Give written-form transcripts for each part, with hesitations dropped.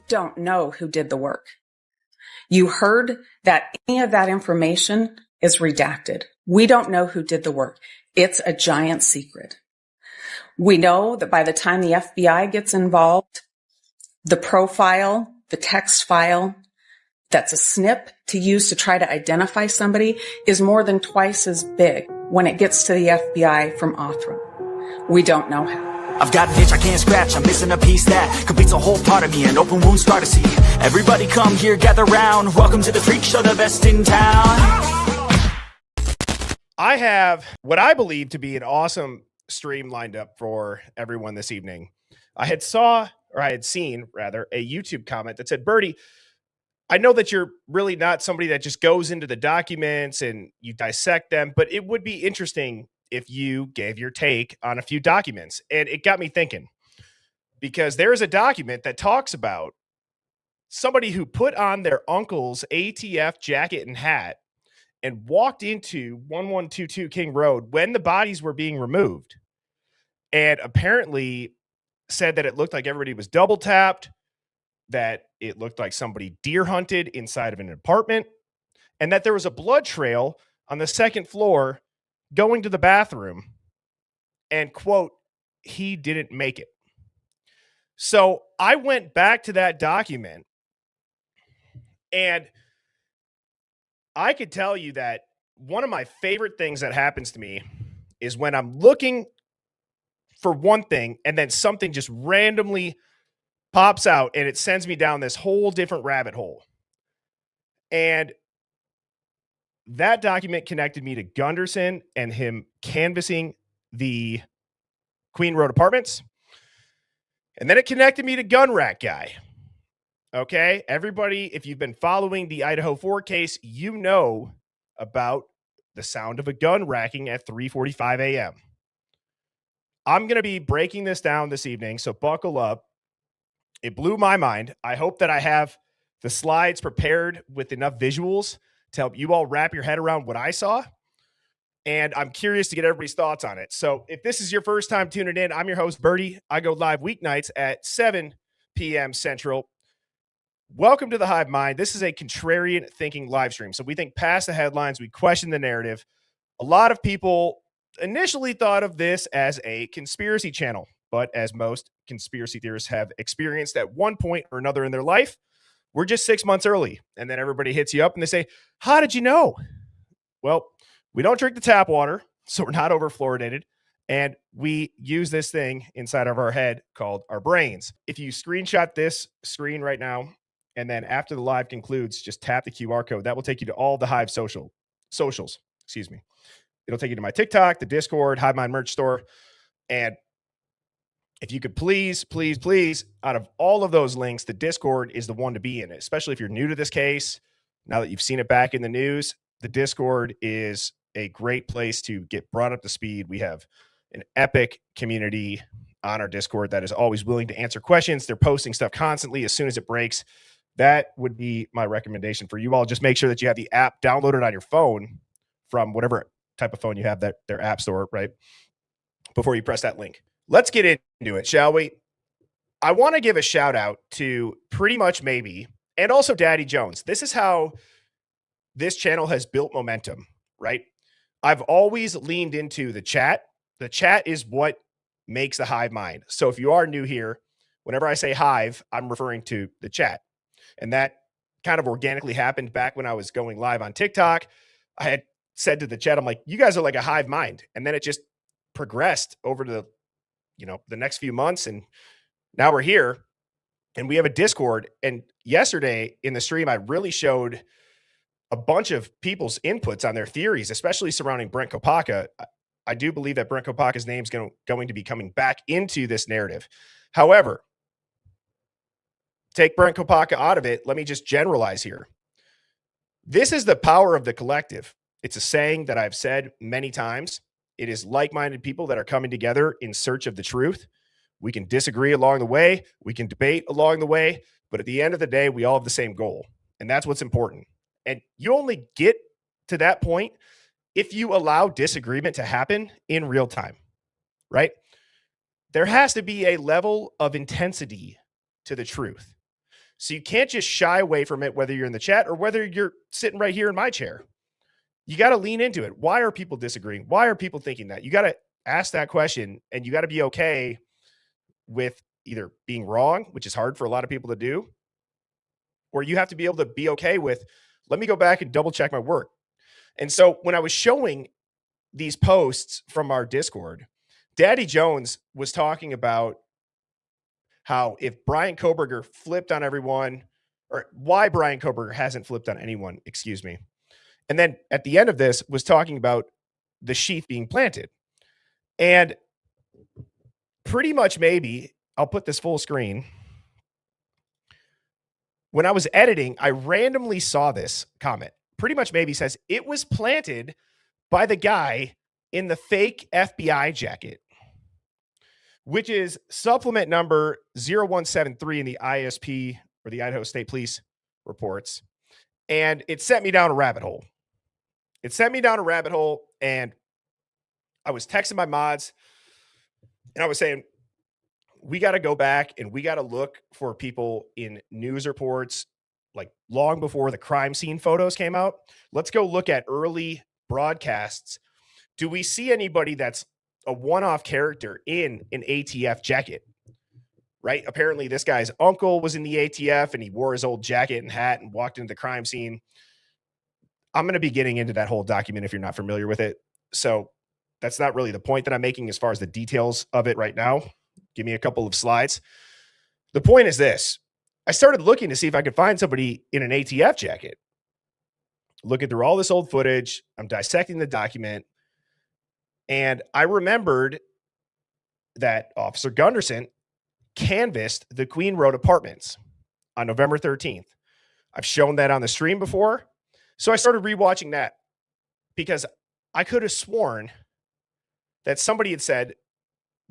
don't know who did the work. You heard that any of that information is redacted. We don't know who did the work. It's a giant secret. We know that by the time the FBI gets involved, the profile, the text file, that's a snip to use to try to identify somebody is more than twice as big when it gets to the FBI from Othram. We don't know how. I've got an itch I can't scratch, I'm missing a piece that completes a whole part of me, an open wound scar to see. Everybody come here, gather round, welcome to the freak show, the best in town. I have what I believe to be an awesome stream lined up for everyone this evening. I had seen a YouTube comment that said, Birdie, I know that you're really not somebody that just goes into the documents and you dissect them, but it would be interesting if you gave your take on a few documents. And it got me thinking, because there is a document that talks about somebody who put on their uncle's ATF jacket and hat and walked into 1122 King Road when the bodies were being removed, and apparently said that it looked like everybody was double tapped, that it looked like somebody deer hunted inside of an apartment, and that there was a blood trail on the second floor going to the bathroom, and quote, he didn't make it. So I went back to that document, and I could tell you that one of my favorite things that happens to me is when I'm looking for one thing and then something just randomly pops out and it sends me down this whole different rabbit hole. And that document connected me to Gunderson and him canvassing the Queen Road apartments. And then it connected me to Gun Rack Guy. Okay, everybody, if you've been following the Idaho 4 case, you know about the sound of a gun racking at 3:45 a.m. I'm going to be breaking this down this evening, so buckle up. It blew my mind. I hope that I have the slides prepared with enough visuals to help you all wrap your head around what I saw. And I'm curious to get everybody's thoughts on it. So if this is your first time tuning in, I'm your host, Birdie. I go live weeknights at 7 p.m. Central. Welcome to the Hive Mind. This is a contrarian thinking live stream. So we think past the headlines, we question the narrative. A lot of people initially thought of this as a conspiracy channel, but as most conspiracy theorists have experienced at one point or another in their life, we're just 6 months early. And then everybody hits you up and they say, how did you know? Well, we don't drink the tap water, so we're not over fluoridated. And we use this thing inside of our head called our brains. If you screenshot this screen right now, and then after the live concludes, just tap the QR code. That will take you to all the Hive socials. It'll take you to my TikTok, the Discord, Hive Mind merch store. And if you could please, out of all of those links, the Discord is the one to be in, especially if you're new to this case. Now that you've seen it back in the news, the Discord is a great place to get brought up to speed. We have an epic community on our Discord that is always willing to answer questions. They're posting stuff constantly as soon as it breaks. That would be my recommendation for you all. Just make sure that you have the app downloaded on your phone from whatever type of phone you have, that their app store, right? Before you press that link. Let's get into it, shall we? I want to give a shout out to Pretty Much Maybe and also Daddy Jones. This is how this channel has built momentum, right? I've always leaned into the chat. The chat is what makes the Hive Mind. So if you are new here, whenever I say Hive, I'm referring to the chat. And that kind of organically happened back when I was going live on TikTok. I had said to the chat, I'm like, you guys are like a hive mind. And then it just progressed over to the next few months. And now we're here and we have a Discord. And yesterday in the stream, I really showed a bunch of people's inputs on their theories, especially surrounding Brent Kopaka. I do believe that Brent Kopaka's name is going to be coming back into this narrative. However, take Brent Kopaka out of it. Let me just generalize here. This is the power of the collective. It's a saying that I've said many times. It is like-minded people that are coming together in search of the truth. We can disagree along the way. We can debate along the way. But at the end of the day, we all have the same goal. And that's what's important. And you only get to that point if you allow disagreement to happen in real time, right? There has to be a level of intensity to the truth. So you can't just shy away from it, whether you're in the chat or whether you're sitting right here in my chair. You got to lean into it. Why are people disagreeing? Why are people thinking that? You got to ask that question, and you got to be okay with either being wrong, which is hard for a lot of people to do, or you have to be able to be okay with, let me go back and double check my work. And so when I was showing these posts from our Discord, Daddy Jones was talking about how if Brian Koberger flipped on everyone, or why Brian Koberger hasn't flipped on anyone, excuse me. And then at the end of this was talking about the sheath being planted. And pretty much maybe, I'll put this full screen. When I was editing, I randomly saw this comment. Pretty much maybe says, it was planted by the guy in the fake FBI jacket, which is supplement number 0173 in the ISP, or the Idaho State Police reports. And it sent me down a rabbit hole. And I was texting my mods, and I was saying, we got to go back and we got to look for people in news reports, like long before the crime scene photos came out. Let's go look at early broadcasts. Do we see anybody that's a one-off character in an ATF jacket? Right? Apparently this guy's uncle was in the ATF and he wore his old jacket and hat and walked into the crime scene. I'm going to be getting into that whole document if you're not familiar with it. So that's not really the point that I'm making as far as the details of it right now. Give me a couple of slides. The point is this. I started looking to see if I could find somebody in an ATF jacket. Looking through all this old footage. I'm dissecting the document. And I remembered that Officer Gunderson canvassed the Queen Road Apartments on November 13th. I've shown that on the stream before. So I started rewatching that because I could have sworn that somebody had said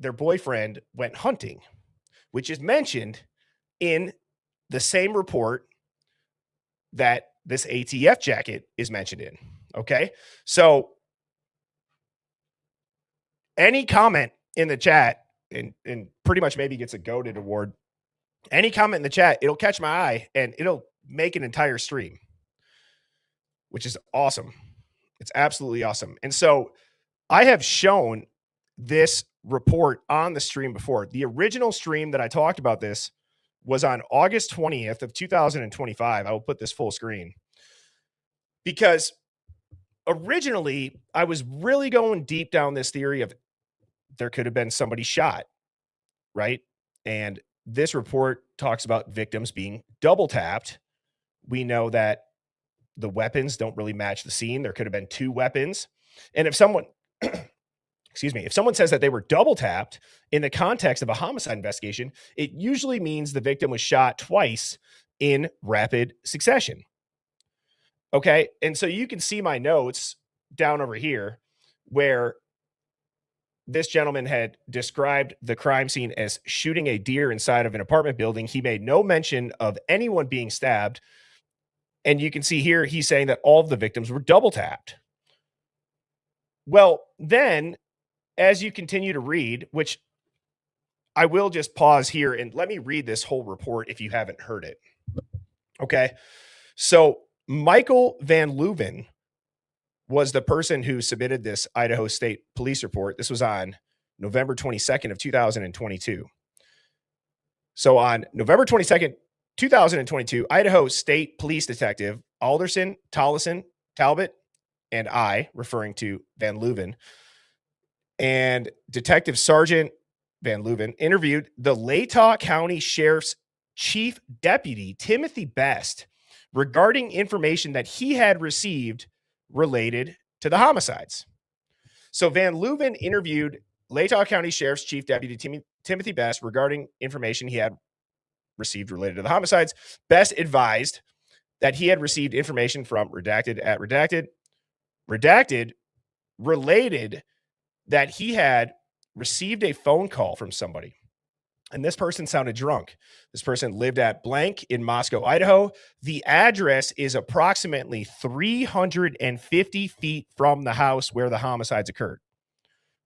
their boyfriend went hunting, which is mentioned in the same report that this ATF jacket is mentioned in. Okay. So any comment in the chat, and pretty much maybe gets a goated award. Any comment in the chat, it'll catch my eye and it'll make an entire stream, which is awesome. It's absolutely awesome. And so I have shown this report on the stream before. The original stream that I talked about this was on August 20th of 2025. I will put this full screen because originally I was really going deep down this theory of there could have been somebody shot, right? And this report talks about victims being double tapped. We know that the weapons don't really match the scene. There could have been two weapons. And if someone, if someone says that they were double tapped in the context of a homicide investigation, it usually means the victim was shot twice in rapid succession. Okay. And so you can see my notes down over here where this gentleman had described the crime scene as shooting a deer inside of an apartment building. He made no mention of anyone being stabbed. And you can see here, he's saying that all of the victims were double tapped. Well, then as you continue to read, which I will just pause here and let me read this whole report if you haven't heard it. Okay. So Michael Van Leuven was the person who submitted this Idaho State Police report. This was on November 22nd of 2022. So on November 22nd, 2022, Idaho State Police Detective Alderson Tollison Talbot and I, referring to Van Leuven, and Detective Sergeant Van Leuven interviewed the Latah County Sheriff's Chief Deputy Timothy Best regarding information that he had received related to the homicides. So Van Leuven interviewed Latah County Sheriff's Chief Deputy Timothy Best regarding information he had received related to the homicides. Best advised that he had received information from Redacted at Redacted. Redacted related that he had received a phone call from somebody. And this person sounded drunk. This person lived at blank in Moscow, Idaho. The address is approximately 350 feet from the house where the homicides occurred.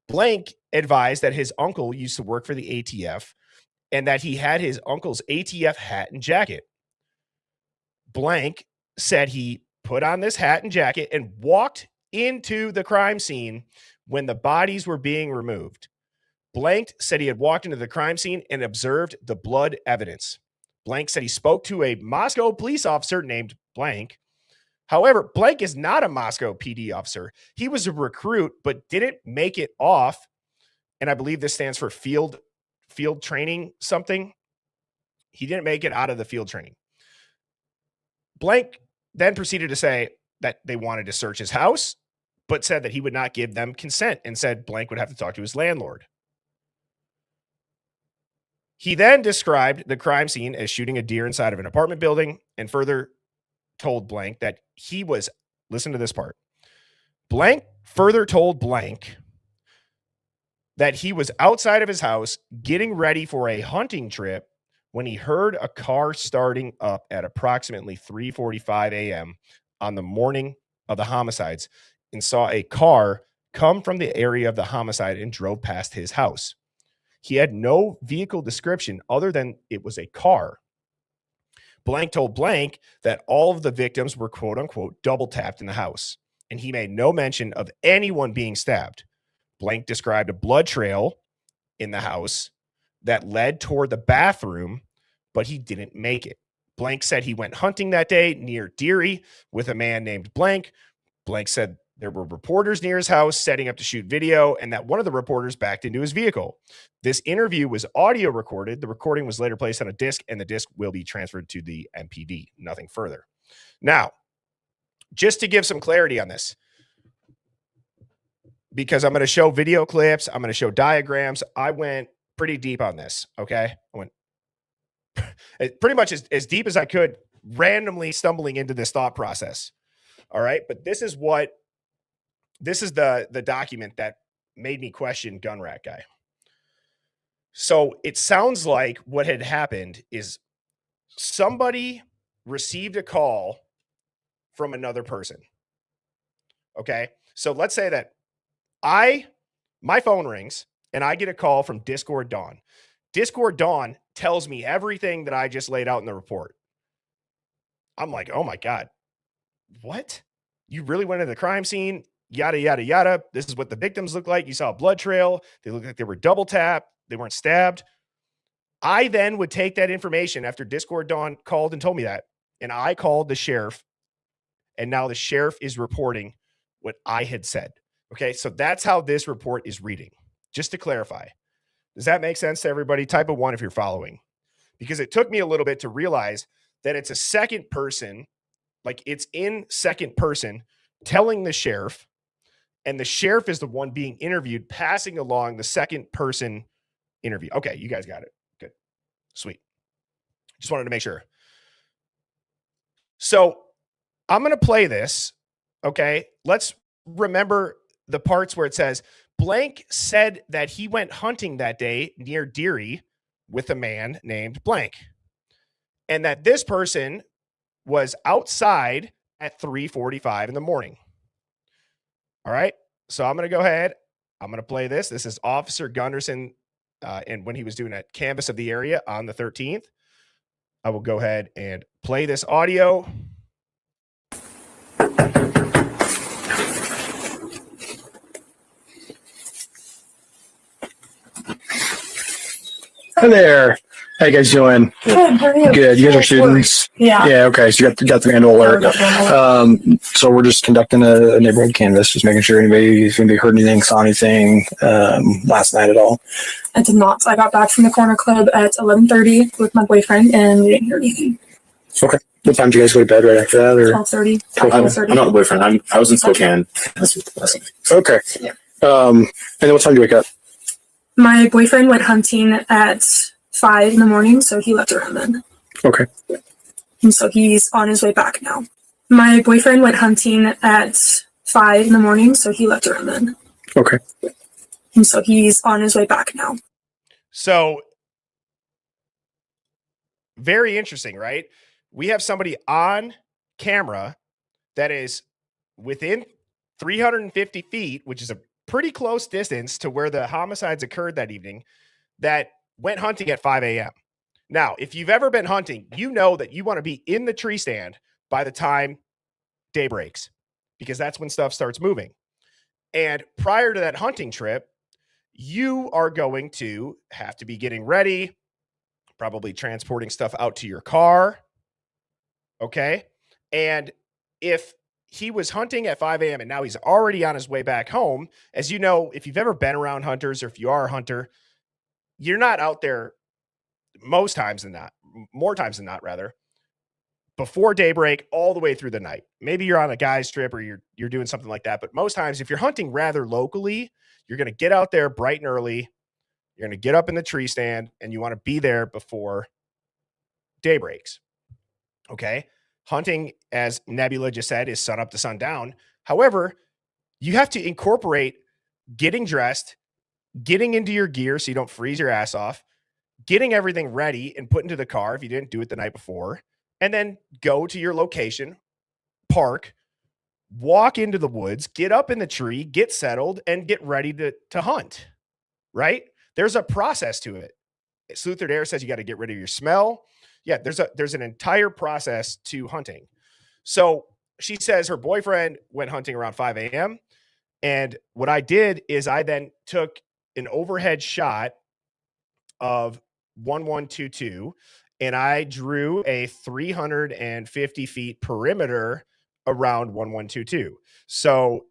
Blank advised that his uncle used to work for the ATF and that he had his uncle's ATF hat and jacket. blank said he put on this hat and jacket and walked into the crime scene when the bodies were being removed. Blank said he had walked into the crime scene and observed the blood evidence. Blank said he spoke to a Moscow police officer named Blank. However, Blank is not a Moscow PD officer. He was a recruit, but didn't make it off. And I believe this stands for field training something. He didn't make it out of the field training. Blank then proceeded to say that they wanted to search his house, but said that he would not give them consent and said Blank would have to talk to his landlord. He then described the crime scene as shooting a deer inside of an apartment building and further told Blank that he was, listen to this part. Blank further told Blank that he was outside of his house getting ready for a hunting trip when he heard a car starting up at approximately 3:45 a.m. on the morning of the homicides and saw a car come from the area of the homicide and drove past his house. He had no vehicle description other than it was a car. Blank told Blank that all of the victims were quote unquote double tapped in the house, and he made no mention of anyone being stabbed. Blank described a blood trail in the house that led toward the bathroom, but he didn't make it. Blank said he went hunting that day near Deary with a man named Blank. Blank said there were reporters near his house setting up to shoot video and that one of the reporters backed into his vehicle. This interview was audio recorded. The recording was later placed on a disc and the disc will be transferred to the MPD. Nothing further. Now, just to give some clarity on this, because I'm going to show video clips, I'm going to show diagrams. I went pretty deep on this, okay? I went pretty much as deep as I could, randomly stumbling into this thought process. All right, but this is the document that made me question Gun Rat Guy. So it sounds like what had happened is somebody received a call from another person. Okay, so let's say that my phone rings and I get a call from Discord Dawn. Discord Dawn tells me everything that I just laid out in the report. I'm like, oh my God, what? You really went to the crime scene? Yada, yada, yada. This is what the victims look like. You saw a blood trail. They look like they were double tapped. They weren't stabbed. I then would take that information after Discord Dawn called and told me that, and I called the sheriff, and now the sheriff is reporting what I had said. Okay, so that's how this report is reading. Just to clarify, does that make sense to everybody? Type a 1 if you're following, because it took me a little bit to realize that it's a second person, like it's in second person telling the sheriff, and the sheriff is the one being interviewed, passing along the second person interview. Okay, you guys got it. Good. Sweet. Just wanted to make sure. So I'm going to play this. Okay, let's remember the parts where it says Blank said that he went hunting that day near Deary with a man named Blank, and that this person was outside at 3:45 in the morning. All right, so I'm going to go ahead. I'm going to play this. This is Officer Gunderson, and when he was doing a canvass of the area on the 13th. I will go ahead and play this audio. Hi there. How you guys doing? Good. How are you? Good. You guys are students? Yeah. Yeah. Okay. So you got the vandal alert. So we're just conducting a neighborhood canvass, just making sure anybody's going to be heard anything, saw anything last night at all. I did not. I got back from the corner club at 11:30 with my boyfriend, and we didn't hear anything. Okay. What time did you guys go to bed? Right after that, or 12:30. I'm not the boyfriend. I was in Spokane. okay. Yeah. And then what time did you wake up? My boyfriend went hunting at 5 in the morning, so he left around then. Okay. And so he's on his way back now. My boyfriend went hunting at 5 in the morning, so he left around then. Okay. And so he's on his way back now. So very interesting, right? We have somebody on camera that is within 350 feet, which is a pretty close distance to where the homicides occurred that evening, that went hunting at 5 a.m. Now, if you've ever been hunting, you know that you want to be in the tree stand by the time day breaks, because that's when stuff starts moving. And prior to that hunting trip, you are going to have to be getting ready, probably transporting stuff out to your car. Okay. And if he was hunting at 5 a.m. and now he's already on his way back home, as you know, if you've ever been around hunters, or if you are a hunter, you're not out there more times than not, rather, before daybreak all the way through the night. Maybe you're on a guy's trip or you're doing something like that. But most times, if you're hunting rather locally, you're going to get out there bright and early. You're going to get up in the tree stand and you want to be there before day breaks. Okay. Hunting, as Nebula just said, is sun up to sundown. However, you have to incorporate getting dressed, getting into your gear so you don't freeze your ass off, getting everything ready and put into the car if you didn't do it the night before, and then go to your location, park, walk into the woods, get up in the tree, get settled, and get ready to hunt, right? There's a process to it. Sleuther Dare says you got to get rid of your smell. Yeah, there's an entire process to hunting. So she says her boyfriend went hunting around 5 a.m. And what I did is I then took an overhead shot of 1122 and I drew a 350 feet perimeter around 1122. So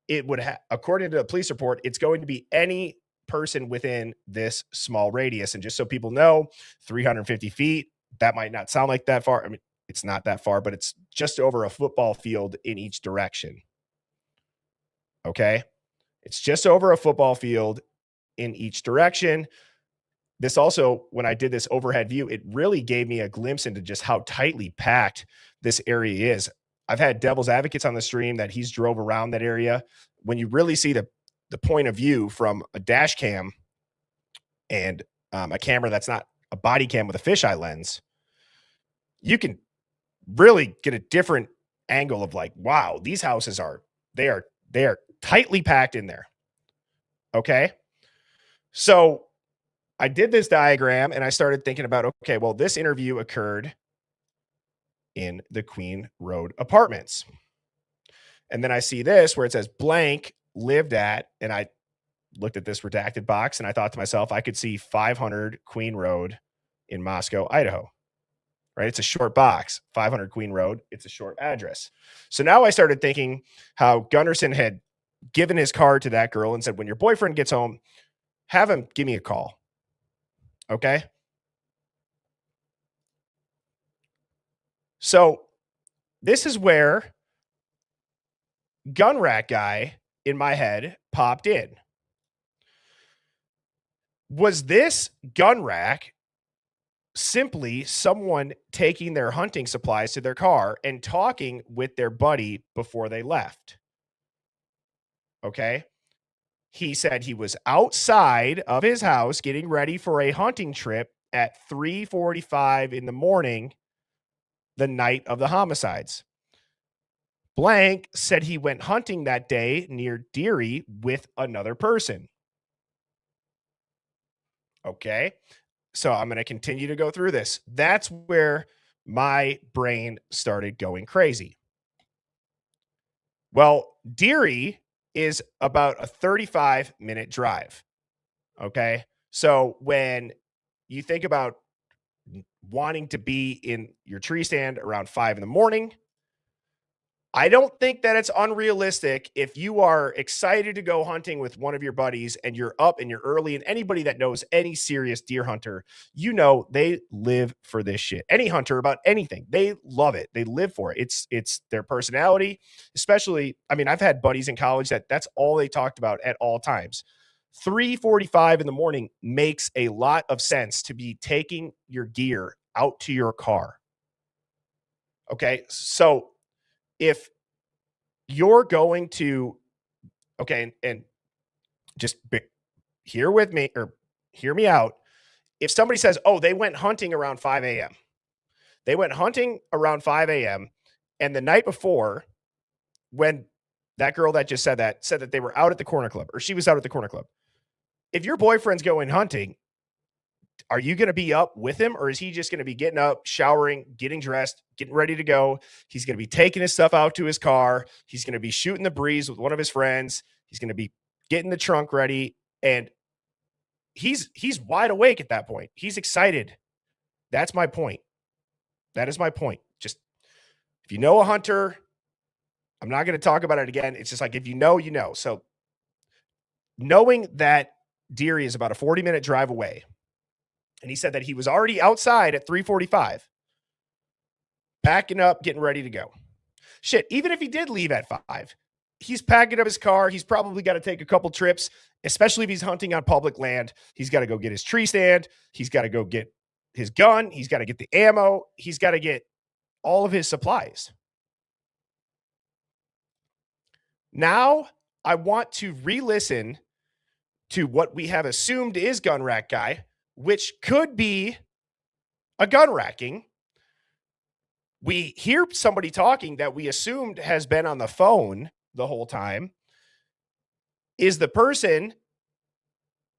it would have, according to the police report, it's going to be any person within this small radius. And just so people know, 350 feet, that might not sound like that far. I mean, it's not that far, but it's just over a football field in each direction. Okay. It's just over a football field in each direction. This also, when I did this overhead view, it really gave me a glimpse into just how tightly packed this area is. I've had devil's advocates on the stream that he's drove around that area. When you really see the point of view from a dash cam and a camera that's not a body cam with a fisheye lens, you can really get a different angle of like, wow, these houses are tightly packed in there. Okay. So I did this diagram and I started thinking about, okay, well, this interview occurred in the Queen Road apartments. And then I see this where it says blank lived at, and I looked at this redacted box and I thought to myself, I could see 500 Queen Road in Moscow, Idaho, right? It's a short box, 500 Queen Road. It's a short address. So now I started thinking how Gunderson had given his card to that girl and said, when your boyfriend gets home, have him give me a call. Okay. So this is where gun rack guy in my head popped in. Was this gun rack simply someone taking their hunting supplies to their car and talking with their buddy before they left? Okay. He said he was outside of his house getting ready for a hunting trip at 3:45 in the morning, the night of the homicides. Blank said he went hunting that day near Deary with another person. Okay. So I'm going to continue to go through this. That's where my brain started going crazy. Well, Deary is about a 35-minute drive. Okay. So when you think about wanting to be in your tree stand around 5 in the morning, I don't think that it's unrealistic if you are excited to go hunting with one of your buddies and you're up and you're early, and anybody that knows any serious deer hunter, you know, they live for this shit. Any hunter about anything, they love it. They live for it. It's their personality, especially. I mean, I've had buddies in college that's all they talked about at all times. 3:45 in the morning makes a lot of sense to be taking your gear out to your car. Okay. So if you're going to, okay, and just hear with me or hear me out. If somebody says, oh, they went hunting around 5 a.m. They went hunting around 5 a.m. And the night before, when that girl that just said that they were out at the corner club, or she was out at the corner club. If your boyfriend's going hunting, are you going to be up with him, or is he just going to be getting up, showering, getting dressed, getting ready to go? He's going to be taking his stuff out to his car. He's going to be shooting the breeze with one of his friends. He's going to be getting the trunk ready, and he's wide awake at that point. He's excited. That's my point. That is my point. Just if you know a hunter, I'm not going to talk about it again. It's just like, if you know, you know. So knowing that Deary is about a 40-minute drive away, and he said that he was already outside at 3:45, packing up, getting ready to go. Shit, even if he did leave at 5, he's packing up his car. He's probably got to take a couple trips, especially if he's hunting on public land. He's got to go get his tree stand. He's got to go get his gun. He's got to get the ammo. He's got to get all of his supplies. Now, I want to re-listen to what we have assumed is gun rack guy, which could be a gun racking. We hear somebody talking that we assumed has been on the phone the whole time. Is the person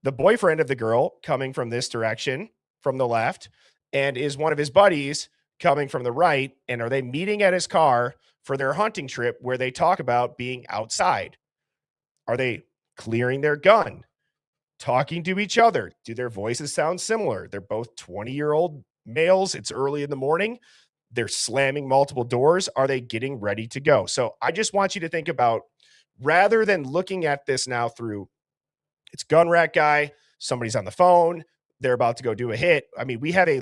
the boyfriend of the girl coming from this direction, from the left, and is one of his buddies coming from the right? And are they meeting at his car for their hunting trip where they talk about being outside? Are they clearing their gun, talking to each other? Do their voices sound similar? They're both 20-year-old males. It's early in the morning. They're slamming multiple doors. Are they getting ready to go? So I just want you to think about, rather than looking at this now through, it's gun rack guy, somebody's on the phone, they're about to go do a hit. I mean, we have a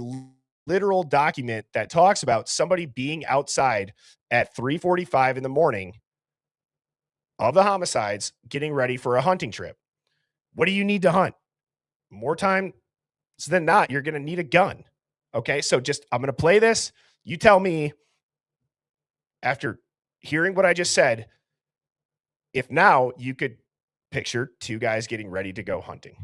literal document that talks about somebody being outside at 3:45 in the morning of the homicides, getting ready for a hunting trip. What do you need to hunt? More time than not, you're going to need a gun. Okay, so just, I'm going to play this. You tell me, after hearing what I just said, if now you could picture two guys getting ready to go hunting.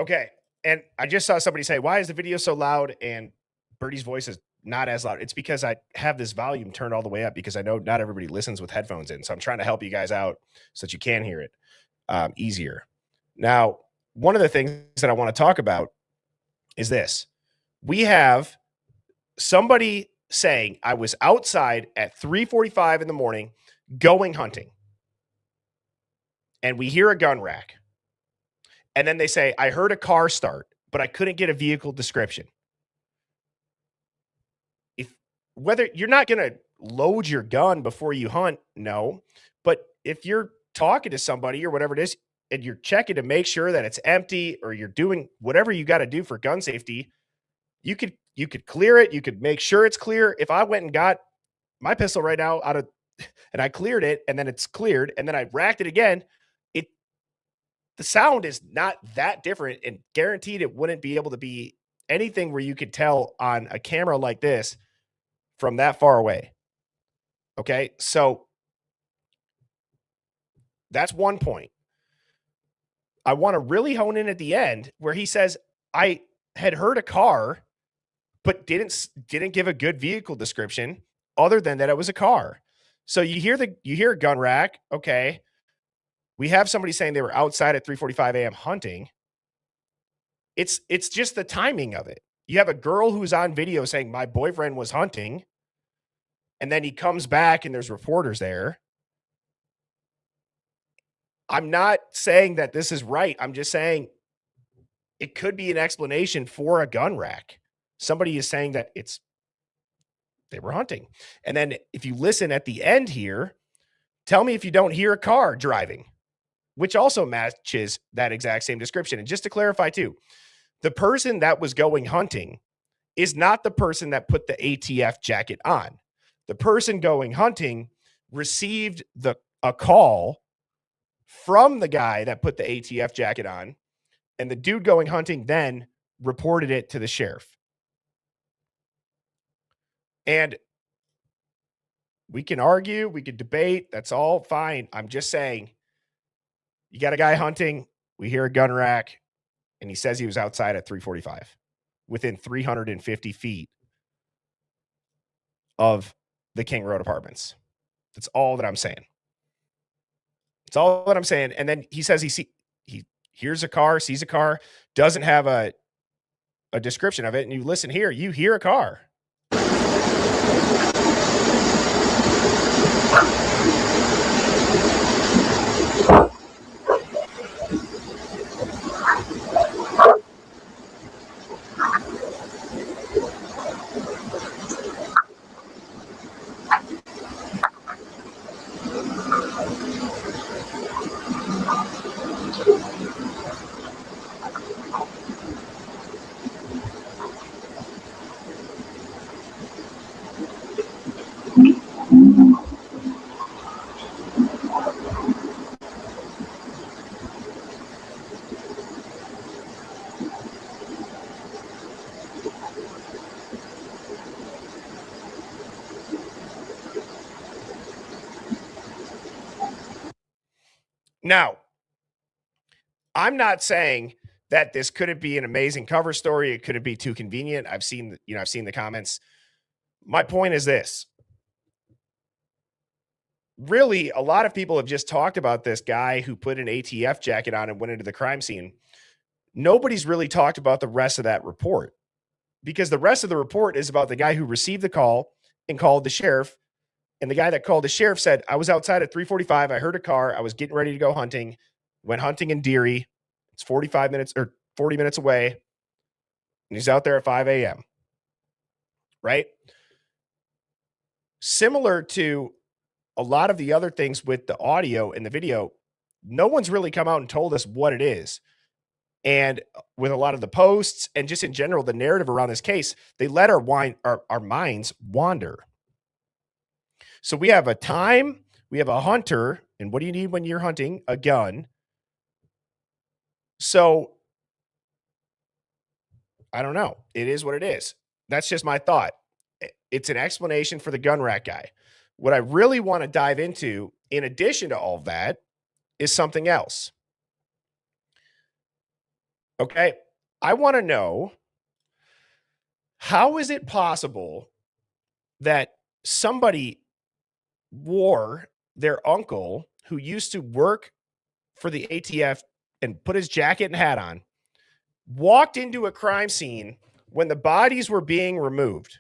Okay. And I just saw somebody say, why is the video so loud and Birdie's voice is not as loud? It's because I have this volume turned all the way up because I know not everybody listens with headphones in. So I'm trying to help you guys out so that you can hear it easier. Now, one of the things that I want to talk about is this. We have somebody saying I was outside at 3:45 in the morning going hunting. And we hear a gun rack. And then they say, I heard a car start, but I couldn't get a vehicle description. Whether you're not going to load your gun before you hunt, no. But if you're talking to somebody or whatever it is, and you're checking to make sure that it's empty, or you're doing whatever you got to do for gun safety, you could clear it. You could make sure it's clear. If I went and got my pistol right now and I cleared it, and then it's cleared, and then I racked it again, the sound is not that different, and guaranteed it wouldn't be able to be anything where you could tell on a camera like this from that far away. Okay. So that's one point. I want to really hone in at the end where he says, I had heard a car, but didn't give a good vehicle description other than that it was a car. So you hear a gun rack. Okay. We have somebody saying they were outside at 3:45 a.m. hunting. It's just the timing of it. You have a girl who's on video saying my boyfriend was hunting, and then he comes back and there's reporters there. I'm not saying that this is right. I'm just saying it could be an explanation for a gun rack. Somebody is saying that they were hunting. And then if you listen at the end here, tell me if you don't hear a car driving, which also matches that exact same description. And just to clarify too, the person that was going hunting is not the person that put the ATF jacket on. The person going hunting received a call from the guy that put the ATF jacket on, and the dude going hunting then reported it to the sheriff. And we can argue, we could debate, that's all fine. I'm just saying, you got a guy hunting, we hear a gun rack, and he says he was outside at 3:45, within 350 feet of the King Road Apartments. That's all that I'm saying. That's all that I'm saying. And then he says he hears a car, sees a car, doesn't have a description of it. And you listen here, you hear a car. Now, I'm not saying that this couldn't be an amazing cover story. It couldn't be too convenient. I've seen the comments. My point is this. Really, a lot of people have just talked about this guy who put an ATF jacket on and went into the crime scene. Nobody's really talked about the rest of that report, because the rest of the report is about the guy who received the call and called the sheriff. And the guy that called the sheriff said, I was outside at 3:45. I heard a car. I was getting ready to go hunting. Went hunting in Deary. It's 45 minutes or 40 minutes away. And he's out there at 5 a.m. Right? Similar to a lot of the other things with the audio and the video, no one's really come out and told us what it is. And with a lot of the posts and just in general, the narrative around this case, they let our minds wander. So we have a time, we have a hunter, and what do you need when you're hunting? A gun. So I don't know. It is what it is. That's just my thought. It's an explanation for the gun rack guy. What I really want to dive into, in addition to all of that, is something else. Okay. I want to know, how is it possible that somebody wore their uncle who used to work for the ATF and put his jacket and hat on, walked into a crime scene when the bodies were being removed?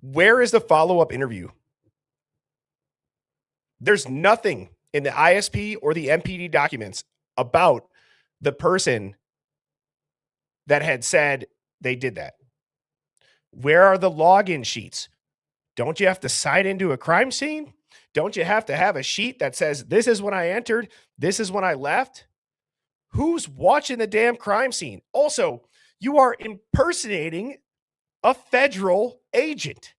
Where is the follow-up interview? There's nothing in the ISP or the MPD documents about the person that had said they did that. Where are the login sheets? Don't you have to sign into a crime scene? Don't you have to have a sheet that says, this is when I entered, this is when I left? Who's watching the damn crime scene? Also, you are impersonating a federal agent.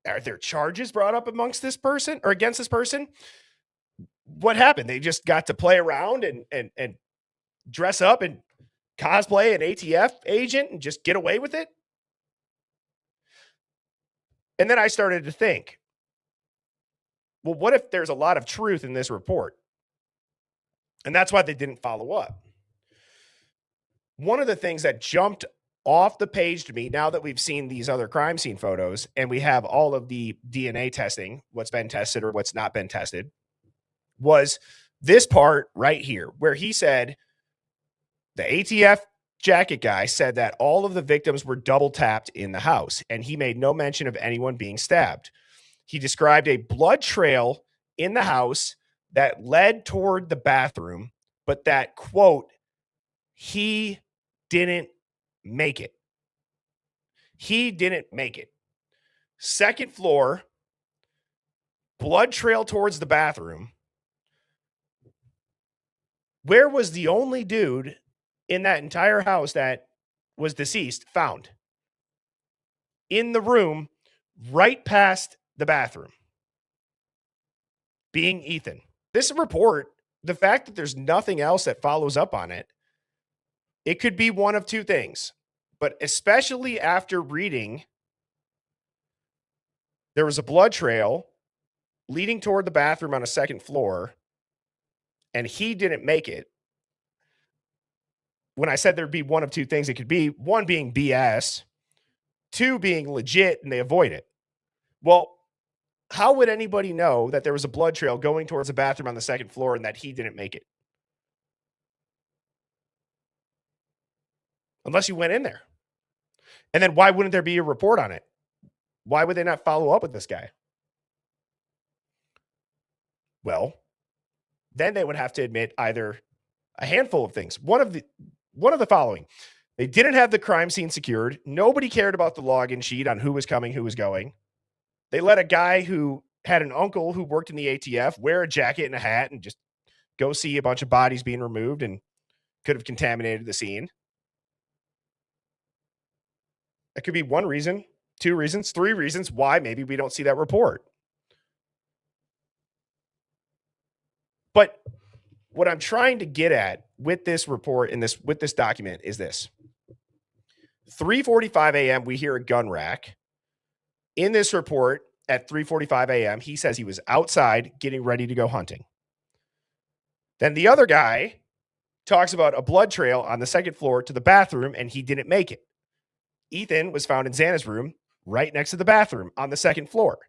Are there charges brought up amongst this person or against this person? What happened? They just got to play around and dress up and cosplay an ATF agent and just get away with it? And then I started to think, well, what if there's a lot of truth in this report? And that's why they didn't follow up. One of the things that jumped off the page to me, now that we've seen these other crime scene photos and we have all of the DNA testing, what's been tested or what's not been tested, was this part right here where he said the ATF jacket guy said that all of the victims were double tapped in the house and he made no mention of anyone being stabbed. He described a blood trail in the house that led toward the bathroom, but that, quote, he didn't make it. He didn't make it. Second floor, blood trail towards the bathroom. Where was the only dude in that entire house that was deceased found? In the room right past the bathroom, being Ethan. This report, the fact that there's nothing else that follows up on it, it could be one of two things. But especially after reading, there was a blood trail leading toward the bathroom on a second floor, and he didn't make it. When I said there'd be one of two things, it could be one being BS, two being legit, and they avoid it. Well, how would anybody know that there was a blood trail going towards the bathroom on the second floor and that he didn't make it? Unless you went in there. And then why wouldn't there be a report on it? Why would they not follow up with this guy? Well, then they would have to admit either a handful of things. One of the following. They didn't have the crime scene secured. Nobody cared about the login sheet on who was coming, who was going. They let a guy who had an uncle who worked in the ATF wear a jacket and a hat and just go see a bunch of bodies being removed and could have contaminated the scene. That could be one reason, two reasons, three reasons why maybe we don't see that report. But what I'm trying to get at with this report and with this document is this. 3:45 a.m., we hear a gun rack. In this report at 3:45 a.m., he says he was outside getting ready to go hunting. Then the other guy talks about a blood trail on the second floor to the bathroom, and he didn't make it. Ethan was found in Xana's room right next to the bathroom on the second floor.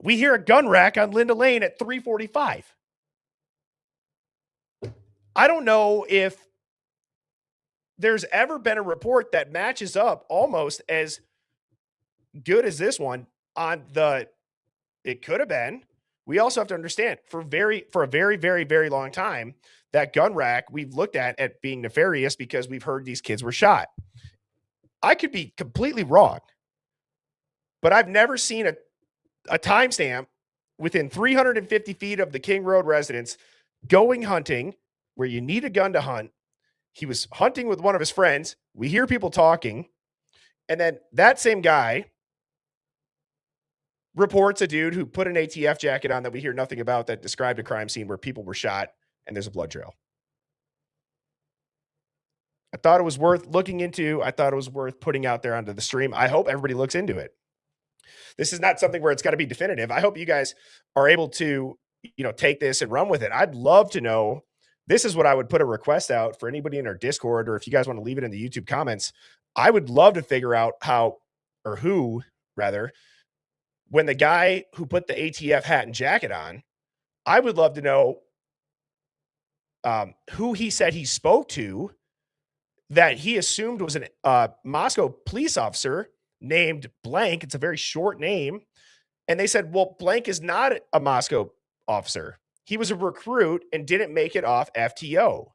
We hear a gun rack on Linda Lane at 3:45. I don't know if there's ever been a report that matches up almost as good as this one on it could have been. We also have to understand for a very, very, very long time, that gun rack we've looked at being nefarious because we've heard these kids were shot. I could be completely wrong, but I've never seen a timestamp within 350 feet of the King Road residence going hunting where you need a gun to hunt. He was hunting with one of his friends. We hear people talking. And then that same guy reports a dude who put an ATF jacket on that we hear nothing about that described a crime scene where people were shot and there's a blood trail. I thought it was worth looking into. I thought it was worth putting out there onto the stream. I hope everybody looks into it. This is not something where it's got to be definitive. I hope you guys are able to take this and run with it. I'd love to know. This is what I would put a request out for anybody in our Discord, or if you guys want to leave it in the YouTube comments. I would love to figure out who, when the guy who put the ATF hat and jacket on, I would love to know who he said he spoke to that he assumed was a Moscow police officer named blank. It's a very short name. And they said, well, blank is not a Moscow officer. He was a recruit and didn't make it off FTO.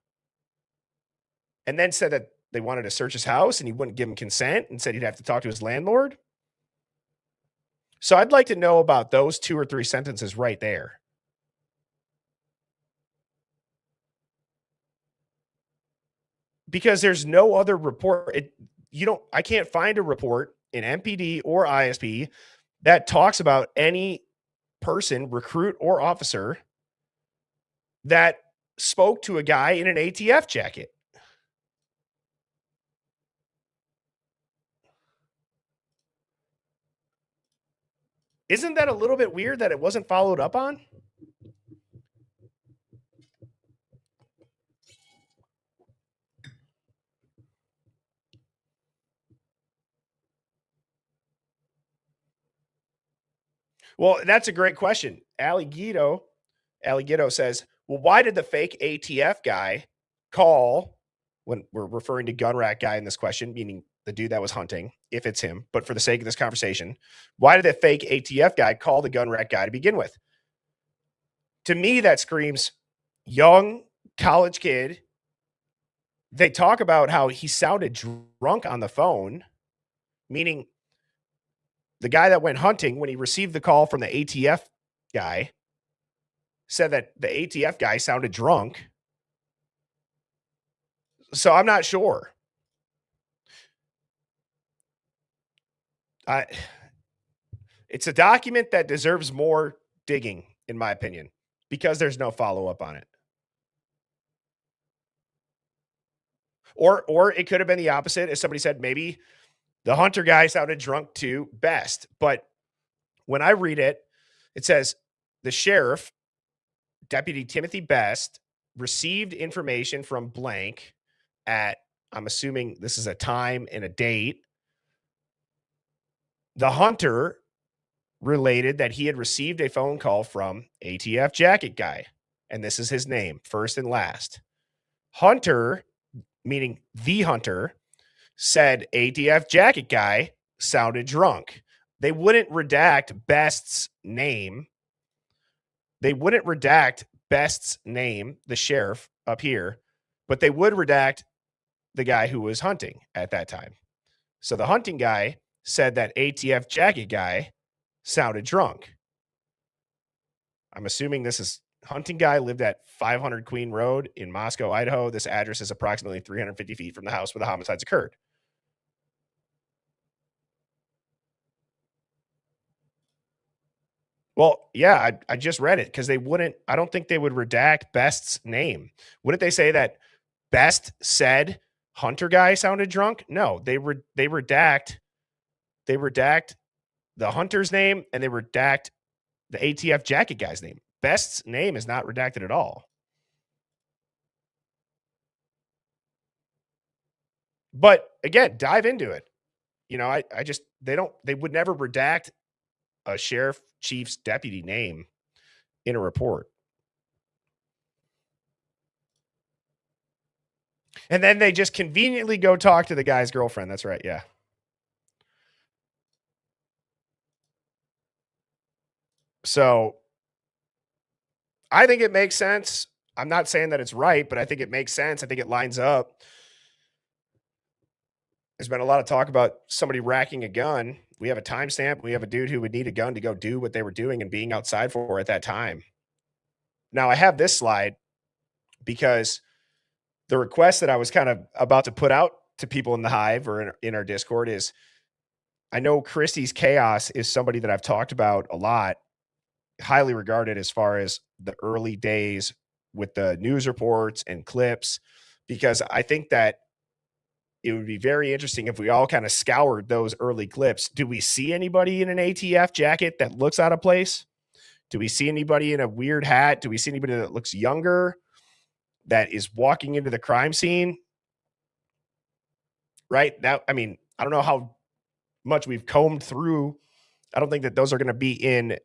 And then said that they wanted to search his house and he wouldn't give him consent and said he'd have to talk to his landlord. So I'd like to know about those 2 or 3 sentences right there. Because there's no other report. I can't find a report in MPD or ISP that talks about any person, recruit or officer, that spoke to a guy in an ATF jacket. Isn't that a little bit weird that it wasn't followed up on? Well, that's a great question. Alligato says, well, why did the fake ATF guy call, when we're referring to gun rack guy in this question, meaning the dude that was hunting, if it's him, but for the sake of this conversation, why did the fake ATF guy call the gun rack guy to begin with? To me, that screams young college kid. They talk about how he sounded drunk on the phone, meaning the guy that went hunting, when he received the call from the ATF guy, said that the ATF guy sounded drunk. So I'm not sure. It's a document that deserves more digging, in my opinion, because there's no follow-up on it. Or it could have been the opposite. As somebody said, maybe the hunter guy sounded drunk too, best. But when I read it, it says the sheriff, Deputy Timothy Best, received information from blank at, I'm assuming this is a time and a date. The hunter related that he had received a phone call from ATF jacket guy. And this is his name, first and last. Hunter, meaning the hunter, said ATF jacket guy sounded drunk. They wouldn't redact Best's name. They wouldn't redact Best's name, the sheriff up here, but they would redact the guy who was hunting at that time. So the hunting guy said that ATF jacket guy sounded drunk. I'm assuming this is hunting guy lived at 500 Queen Road in Moscow, Idaho. This address is approximately 350 feet from the house where the homicides occurred. Well, yeah, I just read it because I don't think they would redact Best's name. Wouldn't they say that Best said hunter guy sounded drunk? No, they redact the hunter's name and they redact the ATF jacket guy's name. Best's name is not redacted at all. But again, dive into it. They would never redact a sheriff chief's deputy name in a report. And then they just conveniently go talk to the guy's girlfriend. That's right. Yeah. So I think it makes sense. I'm not saying that it's right, but I think it makes sense. I think it lines up. There's been a lot of talk about somebody racking a gun. We have a timestamp. We have a dude who would need a gun to go do what they were doing and being outside for at that time. Now, I have this slide because the request that I was kind of about to put out to people in the Hive or in our Discord is, I know Christie's Chaos is somebody that I've talked about a lot, highly regarded as far as the early days with the news reports and clips, because I think that it would be very interesting if we all kind of scoured those early clips. Do we see anybody in an ATF jacket that looks out of place? Do we see anybody in a weird hat? Do we see anybody that looks younger that is walking into the crime scene? Right? That, I mean, I don't know how much we've combed through. I don't think that those are going to be in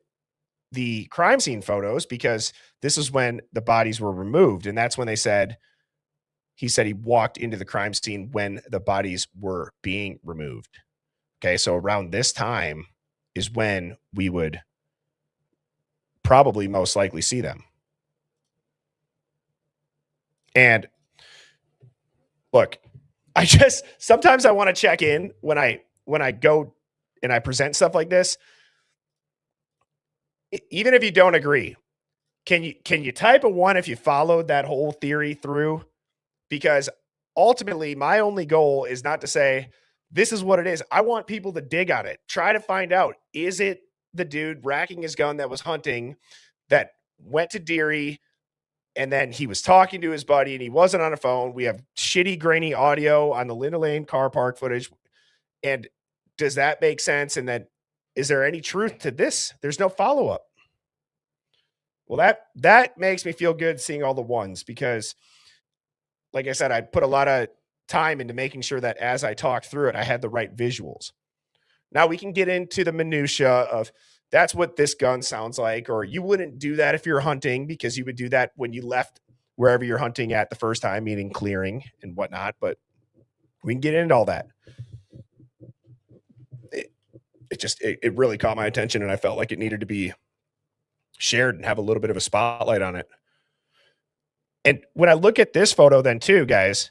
the crime scene photos, because this is when the bodies were removed. And that's when he said he walked into the crime scene when the bodies were being removed. Okay. So around this time is when we would probably most likely see them. And look, sometimes I want to check in when I go and I present stuff like this. Even if you don't agree, can you type a 1 if you followed that whole theory through? Because ultimately my only goal is not to say this is what it is. I want people to dig on it. Try to find out, is it the dude racking his gun that was hunting, that went to Deary, and then he was talking to his buddy and he wasn't on a phone? We have shitty, grainy audio on the Linda Lane car park footage. And does that make sense? And then is there any truth to this? There's no follow-up. Well, that makes me feel good seeing all the ones, because like I said, I put a lot of time into making sure that as I talked through it, I had the right visuals. Now we can get into the minutia of that's what this gun sounds like, or you wouldn't do that if you're hunting, because you would do that when you left wherever you're hunting at the first time, meaning clearing and whatnot. But we can get into all that. It really caught my attention, and I felt like it needed to be shared and have a little bit of a spotlight on it. And when I look at this photo then too, guys,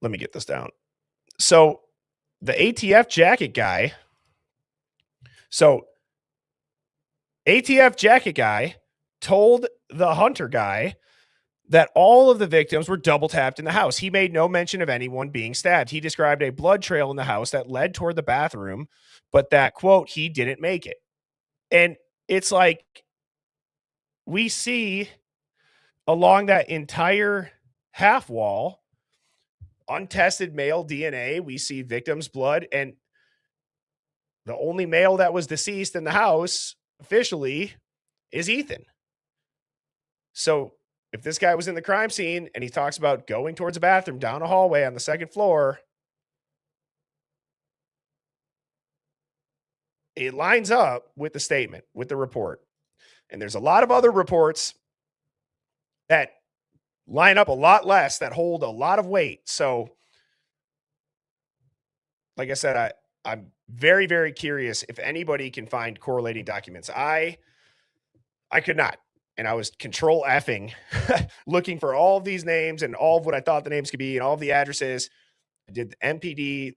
let me get this down. So the ATF jacket guy, told the hunter guy that all of the victims were double tapped in the house. He made no mention of anyone being stabbed. He described a blood trail in the house that led toward the bathroom, but that, quote, he didn't make it. And it's like, we see along that entire half wall, untested male DNA. We see victims' blood, and the only male that was deceased in the house officially is Ethan. So if this guy was in the crime scene and he talks about going towards a bathroom down a hallway on the second floor, it lines up with the statement, with the report. And there's a lot of other reports that line up a lot less, that hold a lot of weight. So like I said, I'm very, very curious if anybody can find correlating documents. I could not. And I was control Fing looking for all of these names and all of what I thought the names could be and all of the addresses. I did the MPD,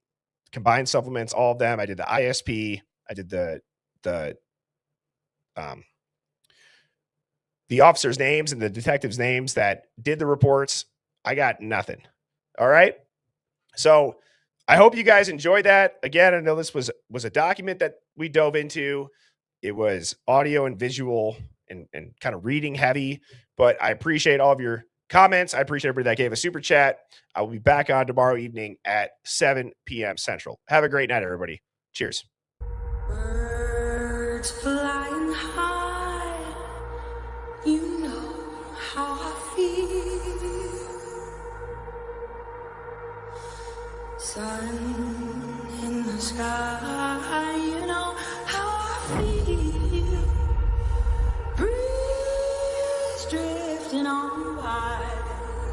combined supplements, all of them. I did the ISP. I did the officers' names and the detectives' names that did the reports. I got nothing. All right. So I hope you guys enjoyed that. Again, I know this was a document that we dove into. It was audio and visual and kind of reading heavy, but I appreciate all of your comments. I appreciate everybody that gave a super chat. I will be back on tomorrow evening at 7 p.m. Central. Have a great night, everybody. Cheers. Birds flying high, you know how I feel. Sun in the sky, you know how I feel. Breeze drifting on by,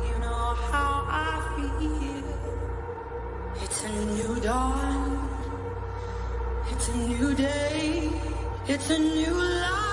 you know how I feel. It's a new dawn, it's a new day, it's a new life.